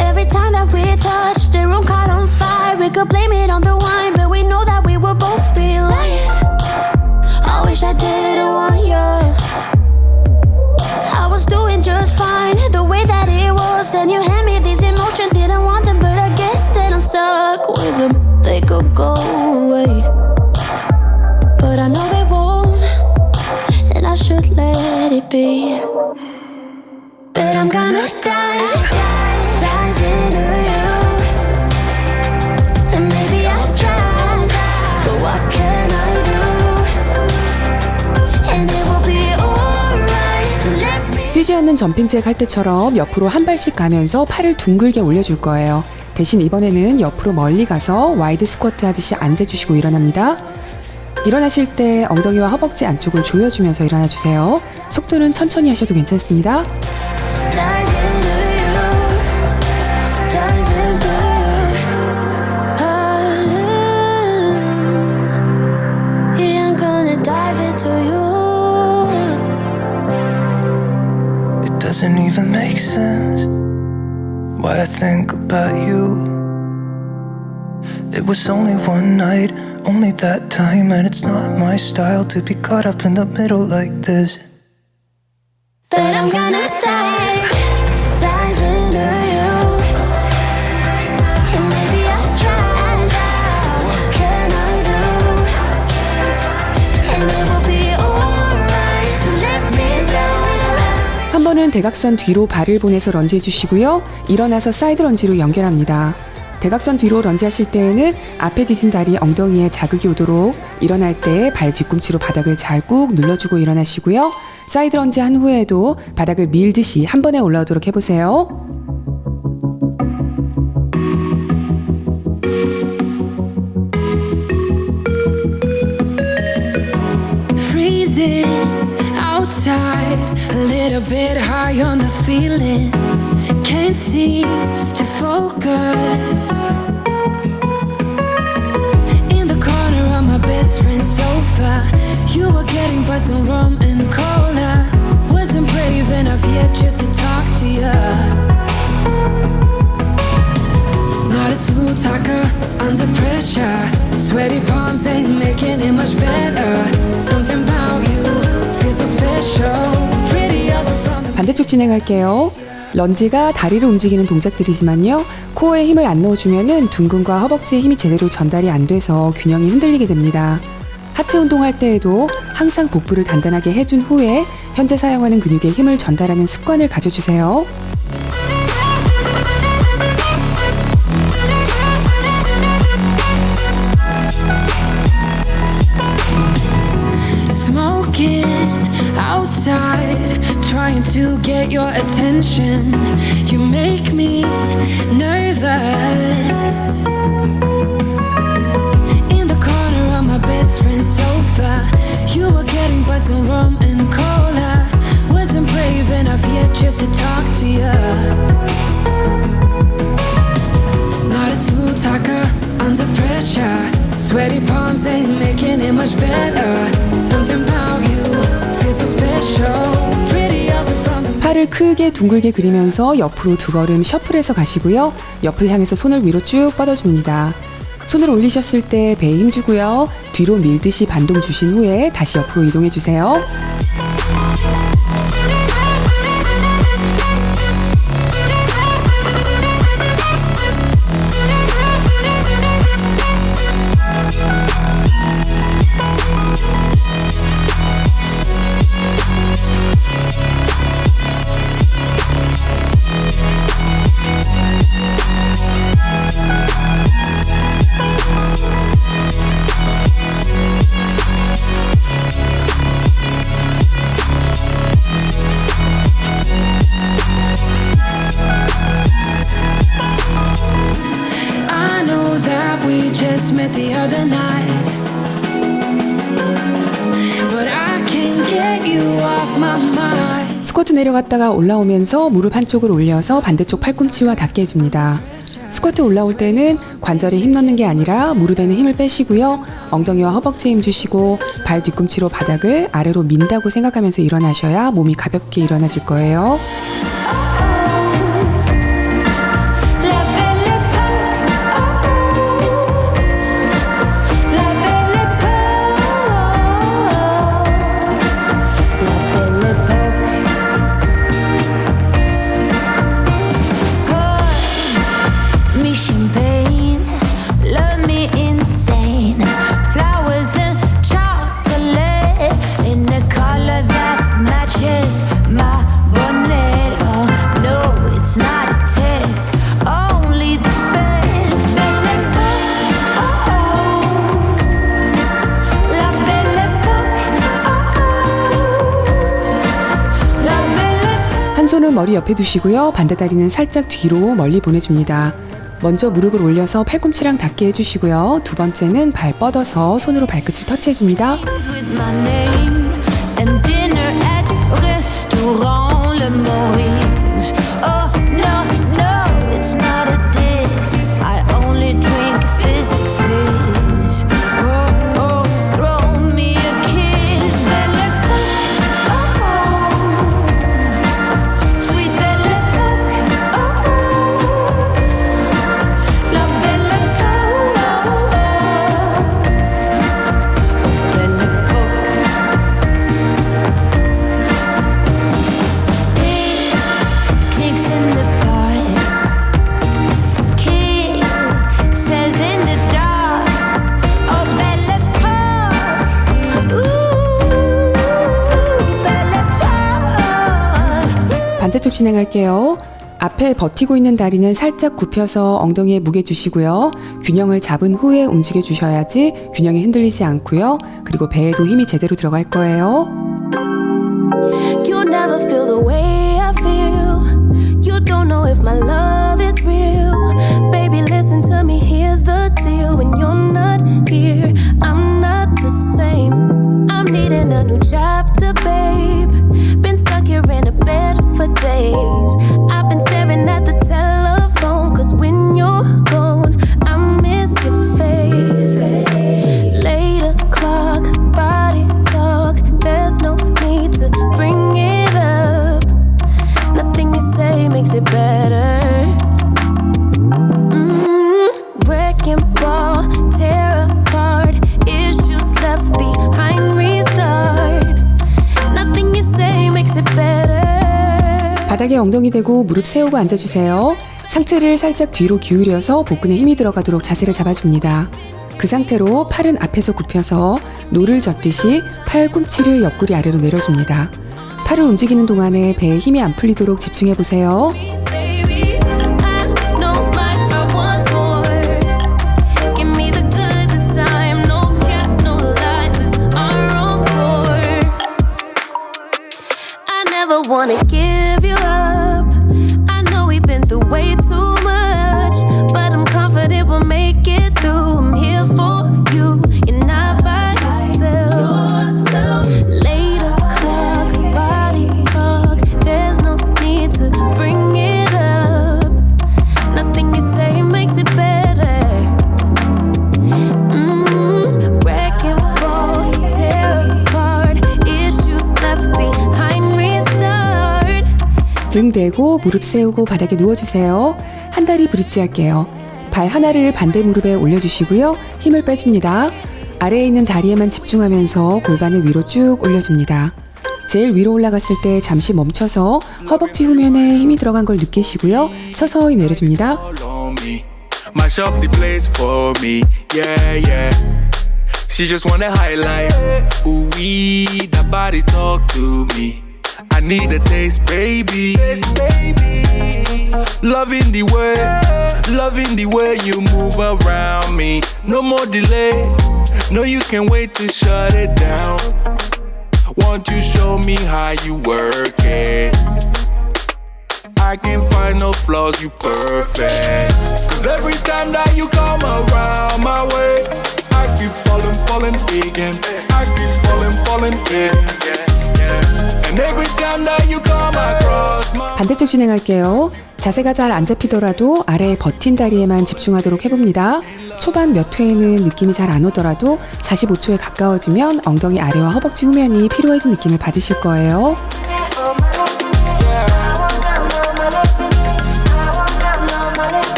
Speaker 3: every time that we touch, the room caught on fire. We could blame it on the wine, but we know that we will both be lying. I wish I didn't want you. I was doing just fine, the way that it was. Then you hand me these emotions, didn't want them, but I guess that I'm stuck with them. They could go away, but I know they won't, and I should let it be. But I'm gonna dive into you, and maybe I'll drown, but what can I do? And it will be alright to let me.
Speaker 1: 뛰지 않는 점핑잭 할 때처럼 옆으로 한 발씩 가면서 팔을 둥글게 올려줄 거예요. 대신 이번에는 옆으로 멀리 가서 와이드 스쿼트 하듯이 앉아주시고 일어납니다. 일어나실 때 엉덩이와 허벅지 안쪽을 조여주면서 일어나주세요. 속도는 천천히 하셔도 괜찮습니다.
Speaker 3: Dive into you, dive into you. Yeah, I'm gonna dive into you.
Speaker 2: It doesn't even make sense why I think about you. It was only one night, only that time, and it's not my style to be caught up in the middle like this.
Speaker 3: But I'm gonna dive into you, and maybe I'll try. What can I do? And it will be alright to let me down.
Speaker 1: 한 번은 대각선 뒤로 발을 보내서 런지 해주시고요. 일어나서 사이드 런지로 연결합니다. 대각선 뒤로 런지 하실 때에는 앞에 디딘 다리 엉덩이에 자극이 오도록 일어날 때 발 뒤꿈치로 바닥을 잘 꾹 눌러주고 일어나시고요. 사이드 런지 한 후에도 바닥을 밀듯이 한 번에 올라오도록 해보세요.
Speaker 5: Freezing outside, a little bit high on the feeling. Can't seem to focus. In the corner of my best friend's sofa, you were getting buzzed on rum and cola. Wasn't brave enough yet just to talk to you. Not a smooth talker under pressure. Sweaty palms ain't making it much better. Something about you feels so special. Pretty other from the
Speaker 1: 반대쪽 진행할게요. 런지가 다리를 움직이는 동작들이지만요. 코어에 힘을 안 넣어주면은 둔근과 허벅지에 힘이 제대로 전달이 안 돼서 균형이 흔들리게 됩니다. 하체 운동할 때에도 항상 복부를 단단하게 해준 후에 현재 사용하는 근육에 힘을 전달하는 습관을 가져주세요.
Speaker 5: smoking outside, trying to get your attention. You make me nervous. In the corner of my best friend's sofa, you were getting buzzed on rum and cola. Wasn't brave enough yet just to talk to you. Not a smooth talker under pressure. Sweaty palms ain't making it much better. Something about you feels so special. Pretty other from the
Speaker 1: 팔을 크게 둥글게 그리면서 옆으로 두 걸음 셔플해서 가시고요. 옆을 향해서 손을 위로 쭉 뻗어줍니다. 손을 올리셨을 때 배에 힘주고요. 뒤로 밀듯이 반동 주신 후에 다시 옆으로 이동해주세요.
Speaker 5: just met the other night, but I can't get you off my mind.
Speaker 1: 스쿼트 내려갔다가 올라오면서 무릎 한쪽을 올려서 반대쪽 팔꿈치와 닿게 해줍니다. 스쿼트 올라올 때는 관절에 힘 넣는 게 아니라 무릎에는 힘을 빼시고요. 엉덩이와 허벅지에 힘 주시고 발 뒤꿈치로 바닥을 아래로 민다고 생각하면서 일어나셔야 몸이 가볍게 일어나질 거예요. 한 손은 머리 옆에 두시고요. 반대다리는 살짝 뒤로 멀리 보내줍니다. 먼저 무릎을 올려서 팔꿈치랑 닿게 해주시고요. 두 번째는 발 뻗어서 손으로 발끝을 터치해줍니다.
Speaker 5: With my name and dinner at restaurant Le Maurice. Oh no, no, it's not a diss. I only drink fizz. Oh, oh, throw me a kiss. Belle Époque, oh, oh. Sweet Belle Époque, oh, oh. La Belle Époque, oh, oh. Belle Époque. Picnics in the park. Kisses in the dark. Oh, Belle Époque. Ooh, Belle Époque.
Speaker 1: 반대쪽 진행할게요. 앞에 버티고 있는 다리는 살짝 굽혀서 ong덩이에 무게 주시고요. 균형을 잡은 후에 움직여 주셔야지 균형이 흔들리지 않고요. 그리고 배에도 힘이 제대로 들어갈 거예요.
Speaker 3: You'll never feel the way I feel. You don't know if my love is real. Baby, listen to me, here's the deal. When you're not here, I'm not the same. I'm needing a new chapter, babe. Been stuck here in a bed for days. I've been staring at the telephone, cause when you're gone, I miss your face. 8 o'clock, body talk. There's no need to bring it up. Nothing you say makes it better. Wrecking ball, tear apart. Issues left behind, restart. Nothing you say makes it better.
Speaker 1: 바닥에 엉덩이 대고 무릎 세우고 앉아주세요. 상체를 살짝 뒤로 기울여서 복근에 힘이 들어가도록 자세를 잡아줍니다. 그 상태로 팔은 앞에서 굽혀서 노를 젓듯이 팔꿈치를 옆구리 아래로 내려줍니다. 팔을 움직이는 동안에 배에 힘이 안 풀리도록 집중해보세요.
Speaker 3: Baby, I know my heart wants more. Give me the good this time. No cap, no lies. It's our encore. I never wanna give you up. I know we've been through way too much, but I'm confident we'll make it through. I'm here for you. You're not by yourself. 8 o'clock, body talk. There's no need to bring it up. Nothing you say makes it better. Wrecking ball, tear apart. Issues left behind, restart.
Speaker 1: 등 대고 무릎 세우고 바닥에 누워주세요. 한 다리 브릿지 할게요. 발 하나를 반대 무릎에 올려주시고요. 힘을 빼줍니다. 아래에 있는 다리에만 집중하면서 골반을 위로 쭉 올려줍니다. 제일 위로 올라갔을 때 잠시 멈춰서 허벅지 후면에 힘이 들어간 걸 느끼시고요. 서서히 내려줍니다.
Speaker 2: All on me. Mash up the place for me. Yeah, yeah. She just want a highlight. Ooh, wee, that body talk to me. I need a taste, baby. Loving the way you move around me. No more delay. No, you can't wait to shut it down. Won't you show me how you work it? I can't find no flaws, you perfect. Cause every time that you come around my way, I keep falling again. I keep falling again. And every time that you come across my
Speaker 1: 반대쪽 진행할게요. 자세가 잘 안 잡히더라도 아래에 버틴 다리에만 집중하도록 해봅니다. 초반 몇 회에는 느낌이 잘 안 오더라도 45초에 가까워지면 엉덩이 아래와 허벅지 후면이 피로해진 느낌을 받으실 거예요.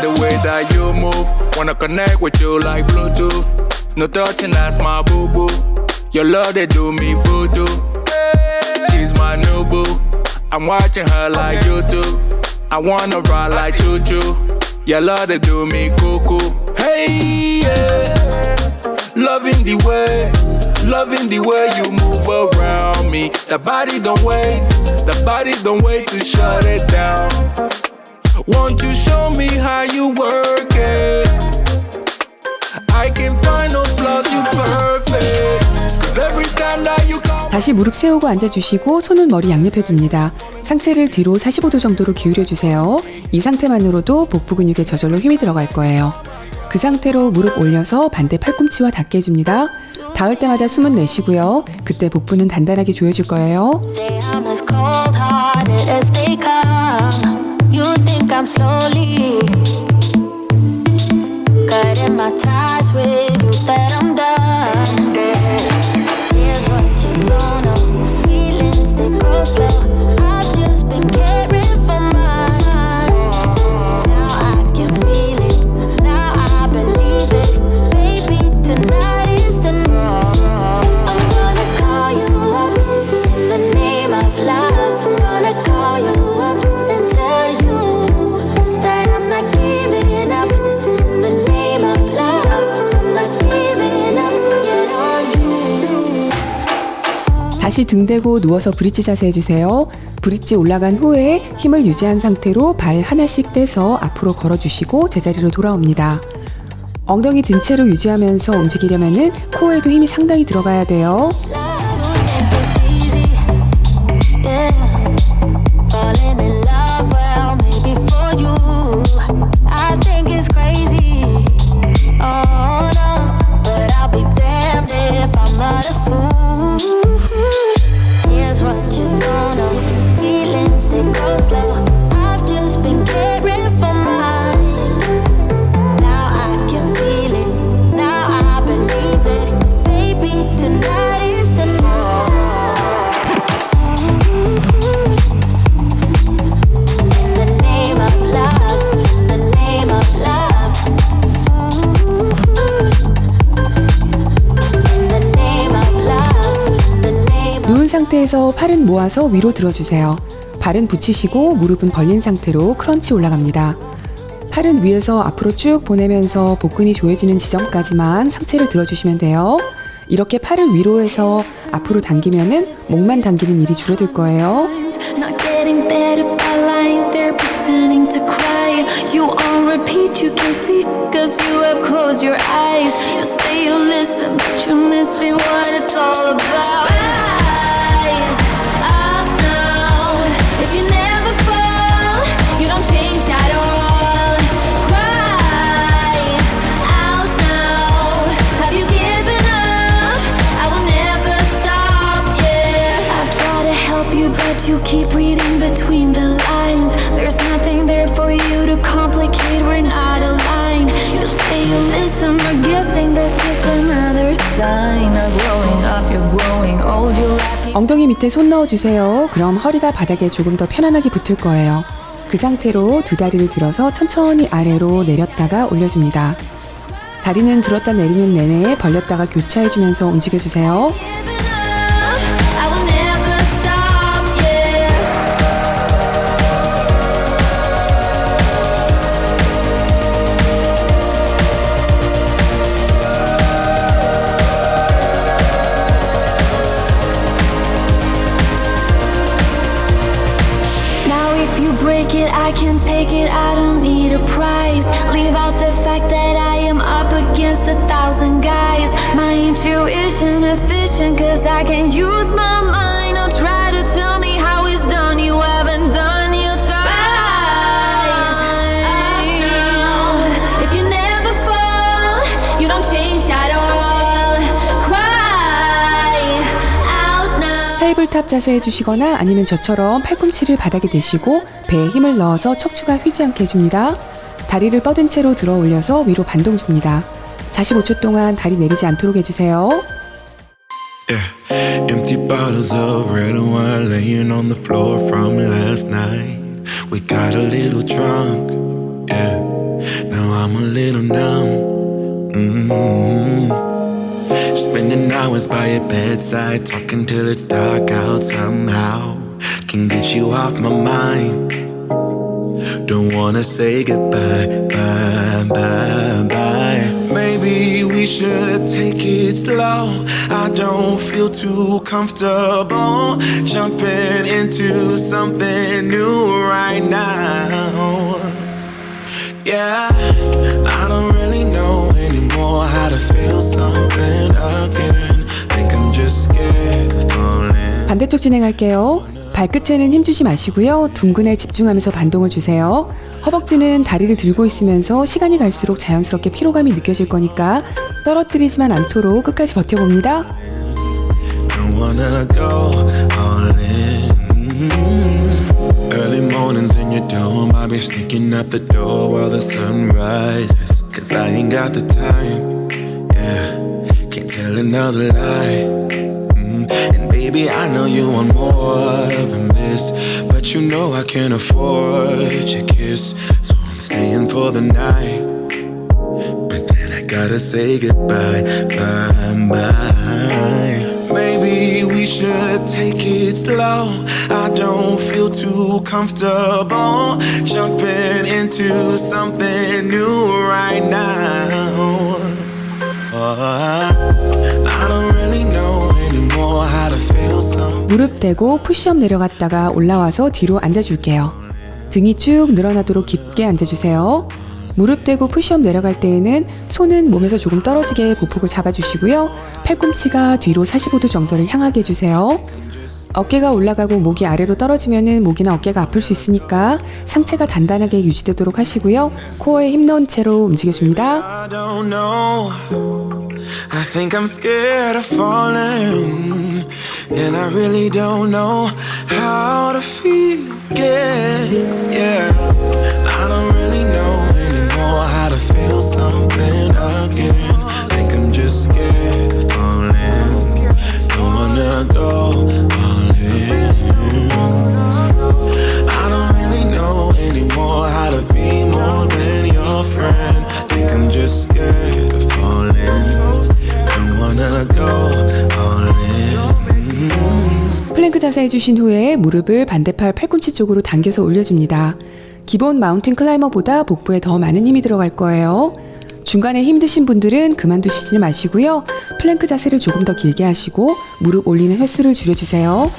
Speaker 2: the way that you move, wanna connect with you like Bluetooth. No touching, that's my boo boo. Your love they do me voodoo. She's my new boo. I'm watching her like YouTube. I wanna ride like choo choo. Your love they do me cuckoo. Hey yeah, loving the way you move around me. That body don't wait to shut it down. Won't you show me how you work it? I can find no flaws, you perfect. Cause every time that you come
Speaker 1: 다시 무릎 세우고 앉아주시고 손은 머리 양옆에 둡니다. 상체를 뒤로 45도 정도로 기울여주세요. 이 상태만으로도 복부 근육에 저절로 힘이 들어갈 거예요. 그 상태로 무릎 올려서 반대 팔꿈치와 닿게 해줍니다. 닿을 때마다 숨은 내쉬고요. 그때 복부는 단단하게 조여줄 거예요.
Speaker 3: Say I'm as cold-hearted as they come. You think I'm slowly cutting my ties with you, that I'm done. Here's what you don't know. Feelings they grow slow. I've just been caring for mine. Now I can feel it. Now I believe it. Baby, tonight is the night. I'm gonna call you up in the name of love. Gonna call you up and tell you that I'm not giving up. In the name of love, I'm not giving up yet on you.
Speaker 1: 다시 등 대고 누워서 브릿지 자세 해주세요. 브릿지 올라간 후에 힘을 유지한 상태로 발 하나씩 떼서 앞으로 걸어주시고 제자리로 돌아옵니다. 엉덩이 든 채로 유지하면서 움직이려면 코어에도 힘이 상당히 들어가야 돼요.
Speaker 3: It's easy, yeah. Falling in love, well, maybe for you. I think it's crazy, oh no, but I'll be damned if I'm not a fool. Here's what you don't know. Feelings they go slow. I've just been caring for mine. Now I can feel it. Now I believe it. Baby, tonight is the night. In the name of love. In the name of love. In the name of love. In the name of
Speaker 1: 누운 상태에서 팔은 모아서 위로 들어주세요. 발은 붙이시고 무릎은 벌린 상태로 크런치 올라갑니다. 팔은 위에서 앞으로 쭉 보내면서 복근이 조여지는 지점까지만 상체를 들어주시면 돼요. 이렇게 팔을 위로 해서 앞으로 당기면은 목만 당기는 일이 줄어들 거예요.
Speaker 5: Not getting better by lying there pretending to cry. You on repeat, you can see cause you have closed your eyes. You say you listen, but you're missing what it's all about. Rise up now. If you never fall, you don't change at all. Cry out now. Have you given up? I will never stop, yeah. I try to help you, but you keep reading between the lines. There's nothing there for you to complicate, we're not aligned. You say you listen, but guessing that's just another sign of growing up, you're growing old, you're acting.
Speaker 1: 엉덩이 밑에 손 넣어주세요. 그럼 허리가 바닥에 조금 더 편안하게 붙을 거예요. 그 상태로 두 다리를 들어서 천천히 아래로 내렸다가 올려줍니다. 다리는 들었다 내리는 내내 벌렸다가 교차해주면서 움직여주세요.
Speaker 5: Giving up, I will never stop, yeah. Now if you break it, I can take it, I don't need a prize. Leave out the fact that I am up against 1,000 guys. My intuition efficient, cause I can use my mind.
Speaker 1: 탑 자세 해주시거나 아니면 저처럼 팔꿈치를 바닥에 대시고 배에 힘을 넣어서 척추가 휘지 않게 해줍니다. 다리를 뻗은 채로 들어 올려서 위로 반동 줍니다. 45초 동안 다리 내리지 않도록 해주세요.
Speaker 2: Yeah. Empty bottles of red wine laying on the floor from last night. We got a little drunk, yeah. Now I'm a little numb. Spending hours by your bedside, talking till it's dark out somehow. Can get you off my mind. Don't wanna say goodbye, bye, bye, bye. Maybe we should take it slow. I don't feel too comfortable jumping into something new right now. Yeah, I don't really know anymore how to feel something again. Think I'm just scared of falling.
Speaker 1: 반대쪽 진행할게요. 발끝에는 힘주지 마시고요. 둥근에 집중하면서 반동을 주세요. 허벅지는 다리를 들고 있으면서 시간이 갈수록 자연스럽게 피로감이 느껴질 거니까 떨어뜨리지만 않도록 끝까지 버텨봅니다.
Speaker 2: Don't wanna go all in. Early mornings in your dome, I'll be sneaking out the door while the sun rises. Cause I ain't got the time, yeah. Can't tell another lie. And baby, I know you want more than this, but you know I can't afford your kiss. So I'm staying for the night, but then I gotta say goodbye, bye, bye. Maybe we should take it slow. I don't feel too comfortable jumping into something new right now. I don't really know anymore how to feel something.
Speaker 1: 무릎 대고 푸시업 내려갔다가 올라와서 뒤로 앉아줄게요. 등이 쭉 늘어나도록 깊게 앉아주세요. 무릎 대고 푸시업 내려갈 때에는 손은 몸에서 조금 떨어지게 보폭을 잡아주시고요. 팔꿈치가 뒤로 45도 정도를 향하게 해주세요. 어깨가 올라가고 목이 아래로 떨어지면은 목이나 어깨가 아플 수 있으니까 상체가 단단하게 유지되도록 하시고요. 코어에 힘 넣은 채로 움직여줍니다.
Speaker 2: I don't know. I think I'm scared of falling, and I really don't know how to feel again. Yeah, I don't really know anymore how to feel something again. Think I'm just scared of falling. Don't wanna go all in. I don't really know anymore how to be more than your friend. Think I'm just scared of falling. Don't wanna go all in.
Speaker 1: 플랭크 자세 해주신 후에 무릎을 반대팔 팔꿈치 쪽으로 당겨서 올려줍니다. 기본 마운틴 클라이머보다 복부에 더 많은 힘이 들어갈 거예요. 중간에 힘드신 분들은 그만두시지 마시고요. 플랭크 자세를 조금 더 길게 하시고 무릎 올리는 횟수를 줄여주세요.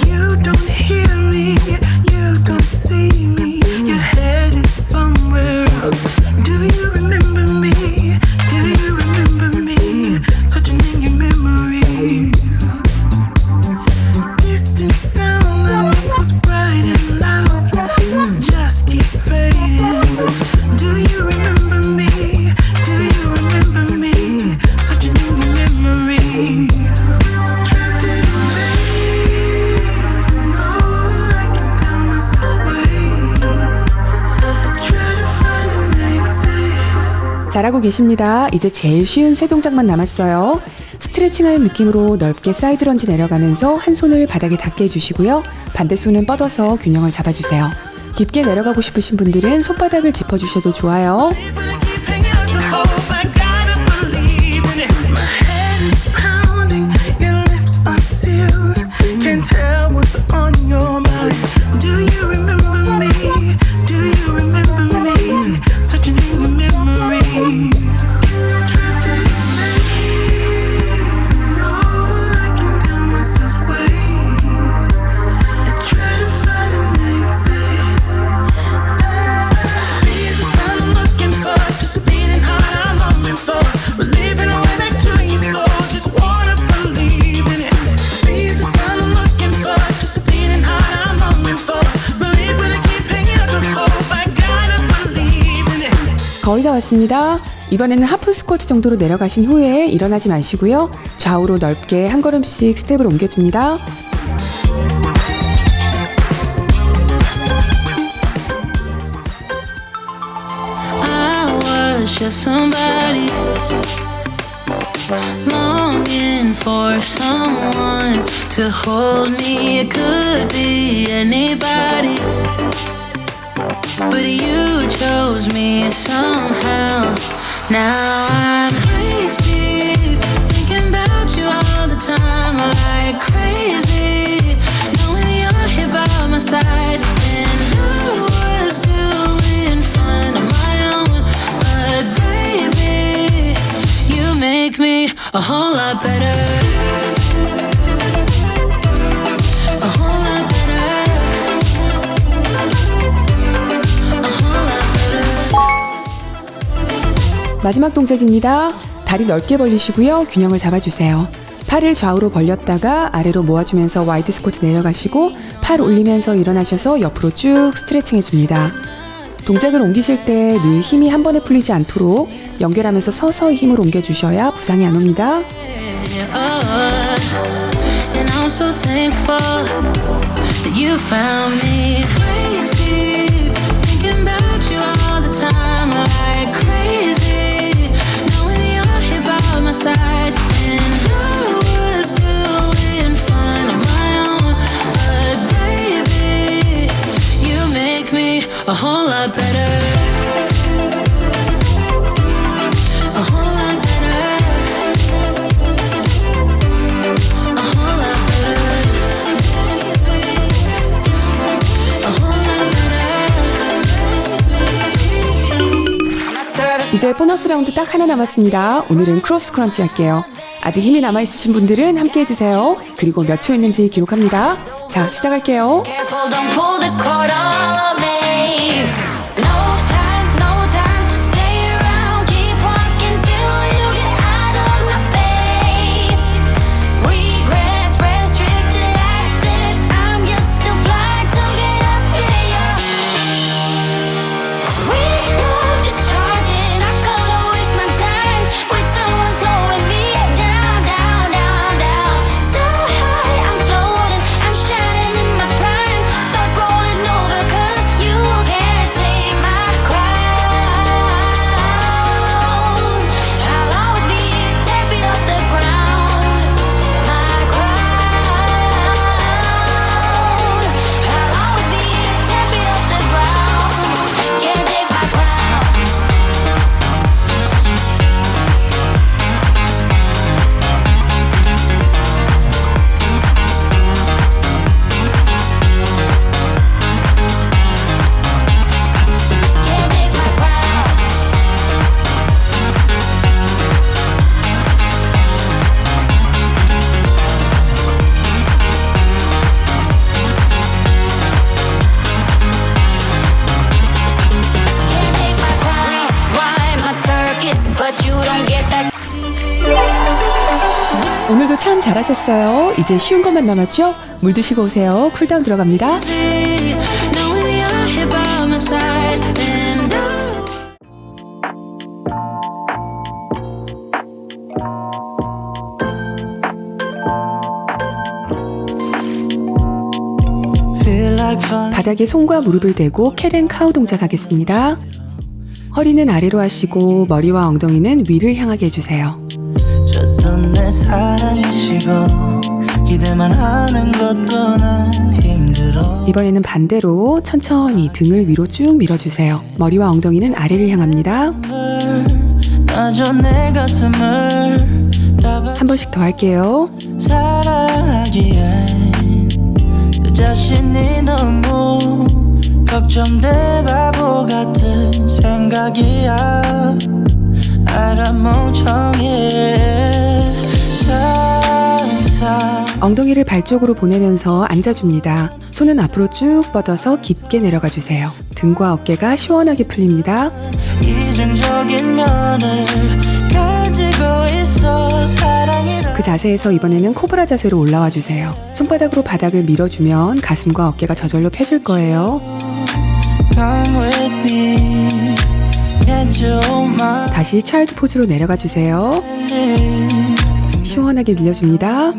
Speaker 2: You don't hear me, you don't see me. Your head is somewhere else. Do you remember me? Do you remember me? Searching in your memories. Distant sound that once was bright and loud just keep fading. Do you remember me? Do you remember me? Searching in your memories. Trapped in a maze, and all I can tell myself wait. Try to find an exit.
Speaker 1: 잘하고 계십니다. 이제 제일 쉬운 세 동작만 남았어요. 스트레칭하는 느낌으로 넓게 사이드 런지 내려가면서 한 손을 바닥에 닿게 해주시고요. 반대 손은 뻗어서 균형을 잡아주세요. 깊게 내려가고 싶으신 분들은 손바닥을 짚어주셔도 좋아요.
Speaker 2: But I keep hanging on to hope. I gotta believe in it. My head is pounding, your lips are sealed. Can't tell what's on your mind. Do you remember me? Do you remember me? Searching in your memory. Trapped in a maze, and all I can tell myself wait. I try to find an exit. Peace is all I'm looking for. Just a beating heart I'm longing for. We're leaving away back to your soul. Just wanna believe in it. Peace is all I'm looking for. Just a beating heart I'm longing for. Believe when I keep hanging on to hope. I gotta believe in it.
Speaker 1: 거의 다 왔습니다. 이번에는 하프 스쿼트 정도로 내려가신 후에 일어나지 마시고요. 좌우로 넓게 한 걸음씩 스텝을 옮겨줍니다.
Speaker 5: I was just somebody longing for someone to hold me. It could be anybody, but you chose me somehow. Now I'm crazy, thinking about you all the time, like crazy, knowing you're here by my side. And I was doing fine on my own, but baby, you make me a whole lot better. A whole lot better. A whole lot better.
Speaker 1: 마지막 동작입니다. 다리 넓게 벌리시고요. 균형을 잡아주세요. 팔을 좌우로 벌렸다가 아래로 모아주면서 와이드 스쿼트 내려가시고 팔 올리면서 일어나셔서 옆으로 쭉 스트레칭 해줍니다. 동작을 옮기실 때 늘 힘이 한 번에 풀리지 않도록 연결하면서 서서히 힘을 옮겨주셔야 부상이 안 옵니다.
Speaker 5: And I'm so thankful that you found me. Crazy, thinking about you all the time, like crazy, knowing you're here by my side. And I was doing fine on my own, but baby, you make me a whole lot better. A whole lot better. A whole lot better. A whole lot better.
Speaker 1: 이제 보너스 라운드 딱 하나 남았습니다. 오늘은 크로스 크런치 할게요. 아직 힘이 남아있으신 분들은 함께 해주세요. 그리고 몇 초 했는지 기록합니다. 자, 시작할게요.
Speaker 3: Careful, don't pull the cord on me. No time to stay around. Keep walking till you get out of my face. Regrets, restricted access. I'm just a flight to get up here. We love is charging. I can't waste my time with someone slowing me down, down, down, down. So high, I'm floating. I'm shining in my prime. Start rolling over 'cause you can't take my crown. I'll always be 10 feet off the ground. My crown. I'll always be 10 feet off the ground. Can't take my crown. Can't take my crown. Can't take my crown. Rewind my circuits, but you don't get that.
Speaker 1: 오늘도 참 잘하셨어요. 이제 쉬운 것만 남았죠? 물 드시고 오세요. 쿨다운 들어갑니다.
Speaker 5: Knowing you're here by my side. And I
Speaker 2: Feel like fun.
Speaker 1: 바닥에 손과 무릎을 대고 캣앤 카우 동작 하겠습니다. 허리는 아래로 하시고 머리와 엉덩이는 위를 향하게 해주세요.
Speaker 2: 줬던 내 사랑이시고 기대만 하는 것도 난 힘들어.
Speaker 1: 이번에는 반대로 천천히 등을 위로 쭉 밀어주세요. 머리와 엉덩이는 아래를 향합니다.
Speaker 2: 마저 내 가슴을
Speaker 1: 한 번씩 더 할게요.
Speaker 2: 사랑하기엔 그 자신이 너무 걱정돼. 바보 같은 생각이야. 알아 멍청해. 상상
Speaker 1: 엉덩이를 발 쪽으로 보내면서 앉아줍니다. 손은 앞으로 쭉 뻗어서 깊게 내려가 주세요. 등과 어깨가 시원하게 풀립니다.
Speaker 2: 이중적인 면을 가지고 있어. 사랑이라
Speaker 1: 그 자세에서 이번에는 코브라 자세로 올라와 주세요. 손바닥으로 바닥을 밀어주면 가슴과 어깨가 저절로 펴질 거예요.
Speaker 2: Come with me. Can't
Speaker 6: you my
Speaker 1: 다시 차일드 포즈로 내려가 주세요. 시원하게 늘려줍니다.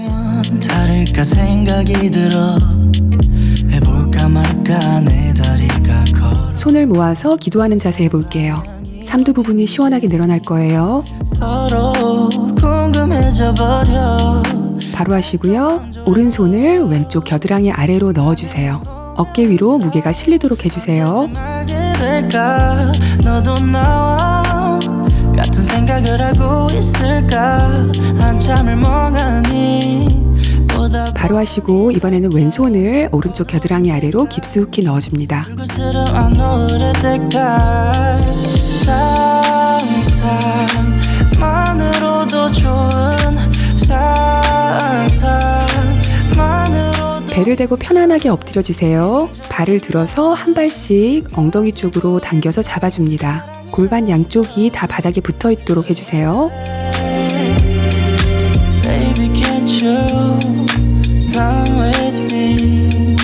Speaker 6: 다를까 생각이 들어 해볼까 말까 내 다리가 걸어
Speaker 1: 손을 모아서 기도하는 자세 해볼게요. 삼두 부분이 시원하게 늘어날 거예요.
Speaker 6: 서로 궁금해져 버려
Speaker 1: 바로 하시고요. 오른손을 왼쪽 겨드랑이 아래로 넣어주세요. 어깨 위로 무게가 실리도록 해주세요.
Speaker 6: 알게 될까 너도 나와 같은 생각을 하고 있을까 한참을 멍하니 보다
Speaker 1: 바로 하시고 이번에는 왼손을 오른쪽 겨드랑이 아래로 깊숙이 넣어줍니다.
Speaker 6: 곳으로 안 오래 될까 상상만으로도 좋은 상상만으로도
Speaker 1: 배를 대고 편안하게 엎드려 주세요. 발을 들어서 한 발씩 엉덩이 쪽으로 당겨서 잡아줍니다. 골반 양쪽이 다 바닥에 붙어 있도록 해주세요.
Speaker 6: Baby can't you come with me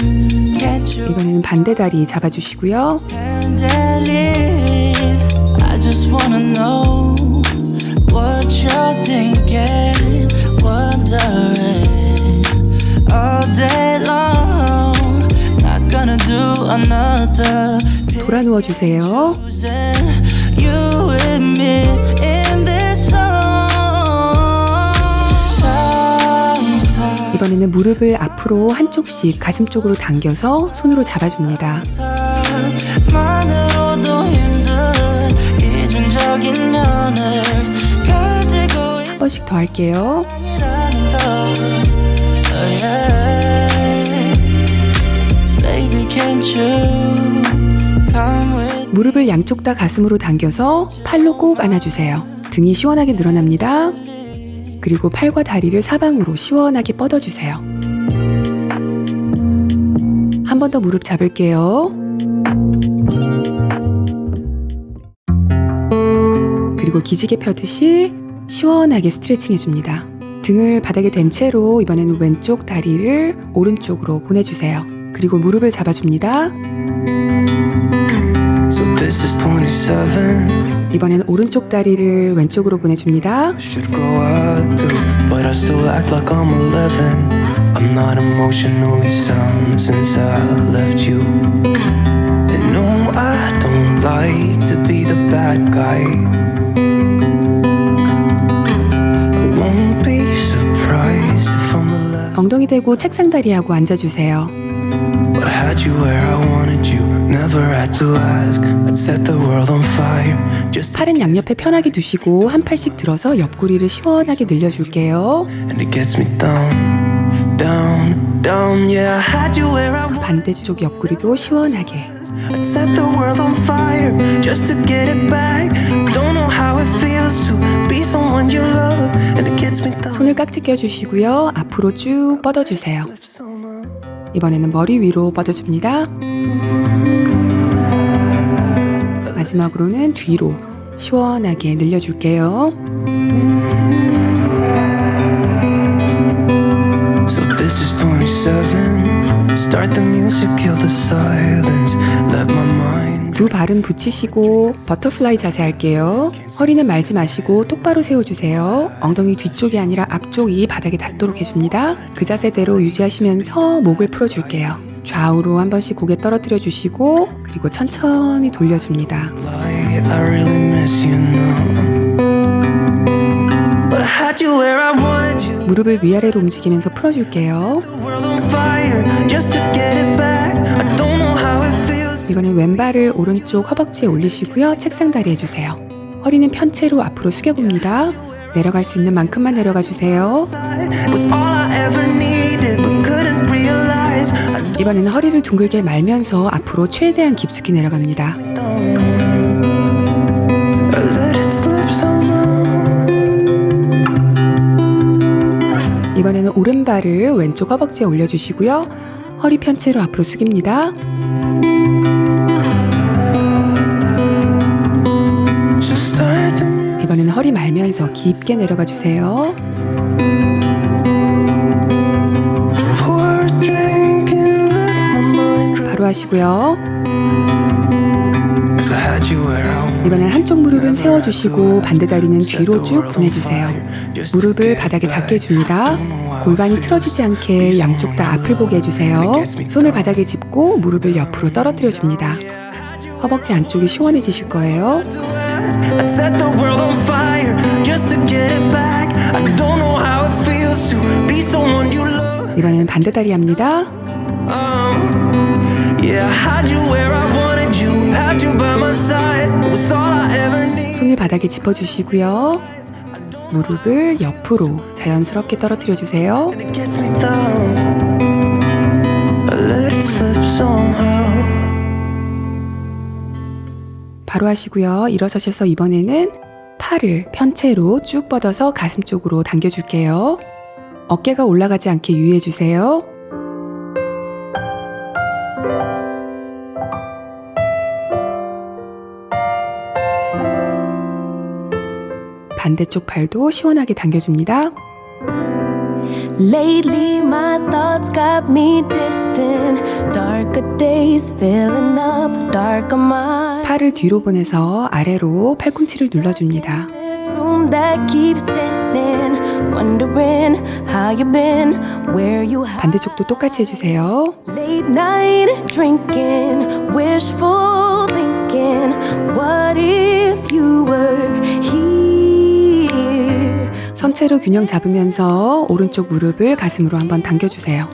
Speaker 6: Can't you
Speaker 1: 이번에는 반대 다리 잡아주시고요.
Speaker 6: handle it I just wanna know what you're thinking Wondering all day long Not gonna do another
Speaker 1: 돌아 누워주세요.
Speaker 6: You and me in this song
Speaker 1: 이번에는 무릎을 앞으로 한쪽씩 가슴 쪽으로 당겨서 손으로 잡아줍니다.
Speaker 6: 만으로도 힘든 이중적인 연을 가지고
Speaker 1: 한 번씩 더 할게요.
Speaker 6: 있으라는 걸 oh yeah. Baby can't you come with
Speaker 1: 무릎을 양쪽 다 가슴으로 당겨서 팔로 꼭 안아주세요. 등이 시원하게 늘어납니다. 그리고 팔과 다리를 사방으로 시원하게 뻗어주세요. 한 번 더 무릎 잡을게요. 그리고 기지개 펴듯이 시원하게 스트레칭 해줍니다. 등을 바닥에 댄 채로 이번에는 왼쪽 다리를 오른쪽으로 보내주세요. 그리고 무릎을 잡아줍니다.
Speaker 2: So this is 27.
Speaker 1: 이번에는 오른쪽 다리를 왼쪽으로 보내줍니다.
Speaker 2: Should grow up too, but I still act like I'm 11. I'm not emotionally sound since I left you. And no, I don't like to be the bad guy. I won't be surprised if I'm the last.
Speaker 1: 엉덩이 대고 책상 다리하고 앉아주세요.
Speaker 2: But I had you where I wanted you. Never had to ask. I'd set the world on fire. Just
Speaker 1: 팔은 양옆에 편하게 두시고 한 팔씩 들어서 옆구리를 시원하게 늘려줄게요.
Speaker 2: and it gets me down, down, down. Yeah, I had you where I wanted.
Speaker 1: 반대쪽 옆구리도 시원하게.
Speaker 2: I'd set the world on fire just to get it back. Don't know how it feels to be someone you love, and it gets me down.
Speaker 1: 손을 깍지 껴주시고요. 앞으로 쭉 뻗어주세요. 이번에는 머리 위로 뻗어줍니다. 마지막으로는 뒤로 시원하게 늘려줄게요.
Speaker 2: So this is 27. Start the music, kill the silence. Let my mind.
Speaker 1: 두 발은 붙이시고 버터플라이 자세 할게요. 허리는 말지 마시고 똑바로 세워주세요. 엉덩이 뒤쪽이 아니라 앞쪽이 바닥에 닿도록 해줍니다. 그 자세대로 유지하시면서 목을 풀어줄게요. 좌우로 한 번씩 고개 떨어뜨려 주시고 그리고 천천히 돌려줍니다.
Speaker 2: Lie, I really miss you now. But I had you where I wanted you.
Speaker 1: 무릎을 위아래로 움직이면서 풀어줄게요.
Speaker 2: The world on fire just to get it back. I don't know how it feels.
Speaker 1: 이번엔 왼발을 오른쪽 허벅지에 올리시고요. 책상 다리 해주세요. 허리는 편 채로 앞으로 숙여봅니다. 내려갈 수 있는 만큼만 내려가 주세요.
Speaker 2: Was all I ever needed, but couldn't realize. I don't
Speaker 1: 이번에는 허리를 둥글게 말면서 앞으로 최대한 깊숙이 내려갑니다.
Speaker 2: know. I let it slip somehow.
Speaker 1: 이번에는 오른발을 왼쪽 허벅지에 올려주시고요. 허리 편 채로 앞으로 숙입니다.
Speaker 2: So start the music.
Speaker 1: 이번에는 허리 말면서 깊게 내려가 주세요.
Speaker 2: Pour a drink and let my mind rest.
Speaker 1: 바로 하시고요.
Speaker 2: 'Cause I had you where I
Speaker 1: 이번엔 한쪽 무릎은 세워주시고 반대 다리는 뒤로 쭉 보내주세요. 무릎을 바닥에 닿게 해줍니다. 골반이 틀어지지 않게 양쪽 다 앞을 보게 해주세요. 손을 바닥에 짚고 무릎을 옆으로 떨어뜨려 줍니다. 허벅지 안쪽이 시원해지실 거예요.
Speaker 2: I'd set the world on fire just to get it back. I don't know how it feels to be someone you love.
Speaker 1: 이번에는 반대 다리 합니다.
Speaker 2: Yeah, I had you where I wanted you, had you by my side. It was all I ever need.
Speaker 1: 손을 바닥에 짚어주시고요. 무릎을 옆으로 자연스럽게 떨어뜨려 주세요.
Speaker 2: It gets me down. I let it slip somehow.
Speaker 1: 바로 하시고요. 일어서셔서 이번에는 팔을 편채로 쭉 뻗어서 가슴 쪽으로 당겨줄게요. 어깨가 올라가지 않게 유의해주세요. 반대쪽 팔도 시원하게 당겨줍니다.
Speaker 3: Lately, my thoughts got me distant. Darker days filling up, darker minds.
Speaker 1: 팔을 뒤로 보내서 아래로 팔꿈치를 눌러줍니다.
Speaker 3: This room that keeps spinning, wondering how you been, where you have.
Speaker 1: 반대쪽도 똑같이 해주세요.
Speaker 3: Late night drinking, wishful thinking. What if you were here?
Speaker 1: 선체로 균형 잡으면서 오른쪽 무릎을 가슴으로 한번 당겨주세요.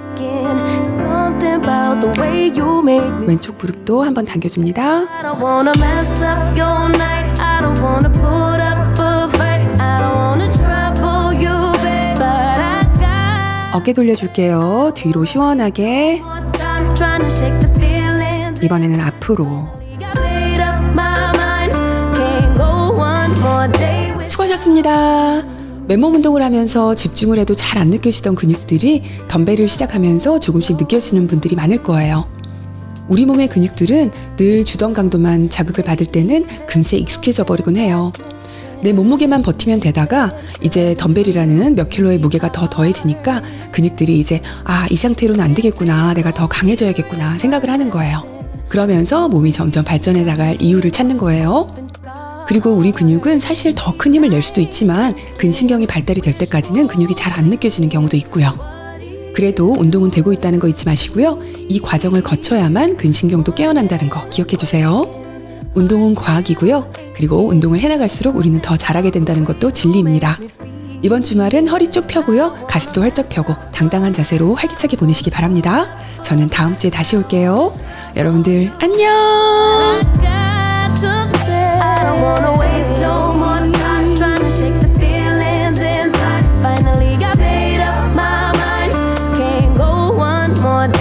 Speaker 3: Something about the way you make me.
Speaker 1: 왼쪽 무릎도 한번 당겨줍니다.
Speaker 3: I don't wanna mess up your night. I don't wanna put up a fight. I don't wanna trouble you, babe. But I got
Speaker 1: 어깨 돌려줄게요. 뒤로 시원하게.
Speaker 3: more time trying to shake the feelings.
Speaker 1: 이번에는 앞으로.
Speaker 3: Got made up my mind. Can't go one more day with.
Speaker 1: 수고하셨습니다. 맨몸 운동을 하면서 집중을 해도 잘 안 느껴지던 근육들이 덤벨을 시작하면서 조금씩 느껴지는 분들이 많을 거예요. 우리 몸의 근육들은 늘 주던 강도만 자극을 받을 때는 금세 익숙해져 버리곤 해요. 내 몸무게만 버티면 되다가 이제 덤벨이라는 몇 킬로의 무게가 더 더해지니까 근육들이 이제 이 상태로는 안 되겠구나, 내가 더 강해져야겠구나 생각을 하는 거예요. 그러면서 몸이 점점 발전해 나갈 이유를 찾는 거예요. 그리고 우리 근육은 사실 더 큰 힘을 낼 수도 있지만 근신경이 발달이 될 때까지는 근육이 잘 안 느껴지는 경우도 있고요. 그래도 운동은 되고 있다는 거 잊지 마시고요. 이 과정을 거쳐야만 근신경도 깨어난다는 거 기억해 주세요. 운동은 과학이고요. 그리고 운동을 해나갈수록 우리는 더 잘하게 된다는 것도 진리입니다. 이번 주말은 허리 쭉 펴고요. 가슴도 활짝 펴고 당당한 자세로 활기차게 보내시기 바랍니다. 저는 다음 주에 다시 올게요. 여러분들 안녕!
Speaker 3: I got